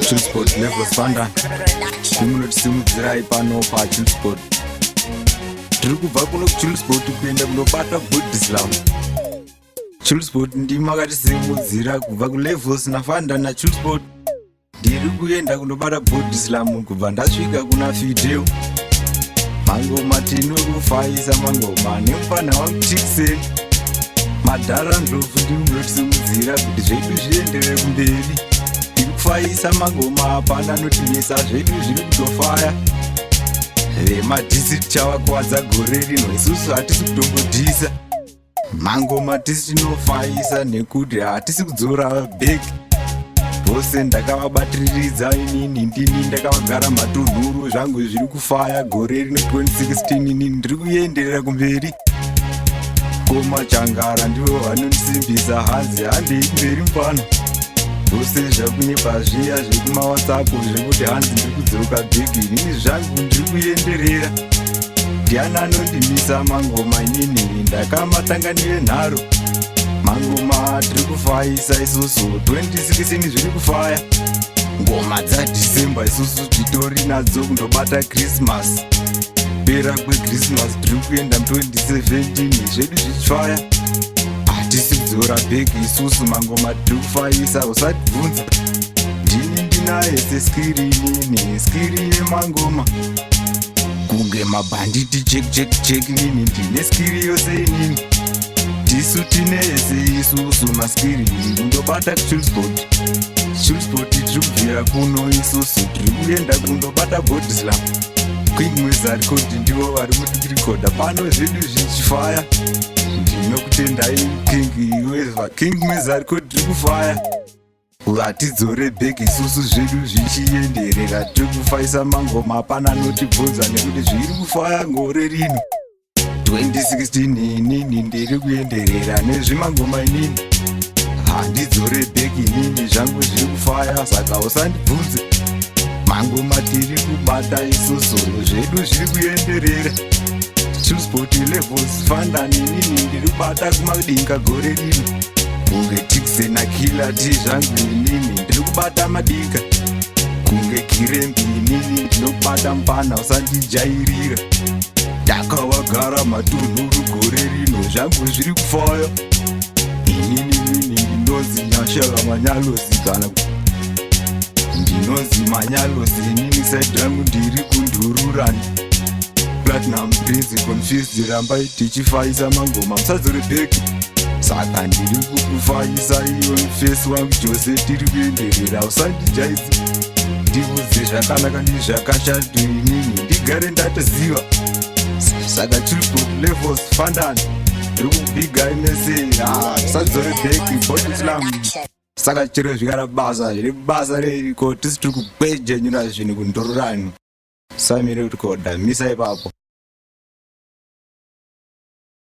Chillsport levels Fanda. Simuzirai pano pa Chillsport. Tirikubva kuno Chillsport kuenda kunobata Buddhism. Chillsport ndima akatisimudzira kubva kulevels naFanda naChillsport. Ndiri kuenda kunobata Buddhism kubva ndasvika kuna Fidel. Mangoma tinokufaisa mangoma nemufana wangu Tiksen. Madhara ndlovu ndinotisimudzira kuti zvedu zvienderere kumberi. Kufaisa mangoma hapana notimisa zvedu zviri kutofaya. Vemadhisi tichavakuwadza gore rino, isusu hatisi kutombodhisa. Mangoma tisi tinofaisa nekuti hatisi kudzora vabheki. Vose ndakavabatiridza inini ndini ndakavagara matunhuru zvangu zviri kufaya gore rino 2016 inini ndiri kuenderera kumberi. Koma Changara ndivo vanondisimbisa hanzi handei kumberi mupano. Vose zvakunyepa zviya zvekumawhatsapp zvekuti hanzi ndiri kudzoka bhegi inini zvangu ndiri kuenderera. Ndiani anondimisa mangoma inini ndakamatanganire nharo. Mangoma tiri kufaisa isusu 2016 zviri kufaya. Ngoma dzaDhisemba isusu titori nadzo kundobata Christmas. Pera kweChristmas tiri kuenda 2017 zvedu zvichifaya. Hatisi kudzora bhegi isusu mangoma tiri kufaisa usatibvunza. Ndini ndinaye seskirini skiri yemangoma. Kunge mabhanditi check nini ndine skiri yose inini. Tisu tinese isusu maskiri kundobata Chillsport. Chillsport tiri kubvira kuno isusu tiri kuenda kundobata Buddhism. King Wizard Code ndivo vari kutirikoda pano zvedu zvichifaya. Ndinokutendai King Wizard Code tiri kufaya. Hatidzore bhegi isusu zvedu zvichienderera tiri kufaisa mangoma hapana notibvunza nekuti zviri kufaya ngore rino 2016 inini ndiri kuenderera nezvimangoma inini. Handidzore bhegi inini zvangu zviri kufaya saka usandibvunze. Mangoma tiri kubata isusu zvedu zviri kuenderera. Chillsport levels Fanda inini ndiri kubata kumadinga gore rino. Kunge Tiksen naKiller T zvangu inini ndiri kubata madika. Kunge Kirembi inini ndinobata mupana usandijairira. Ndakavagara matunhuru gore rino zvangu zviri kufaya. Inini ndinonzi Nyashara Manyalosi kana ndinonzi Manyalosi inini side rangu ndiri kundururani. Platinum Prince Confused rambai tichifaisa mangoma musadzore bheki. Saka ndiri kukufaisa iwe mufesi wangu Jose tiri kuenderera usandijaidzi. Ndivudze zvakanaka nezvakashatu inini ndigare ndatoziva. Saka Chillsport levels Fanda ndiri kubiga inese usadzore bheki Buddhism. Saka chero zvikara basa zviri basa reriko tisi tiri kukwejenyura zvinhu kundororani. Samire kuti koda misa ipapo.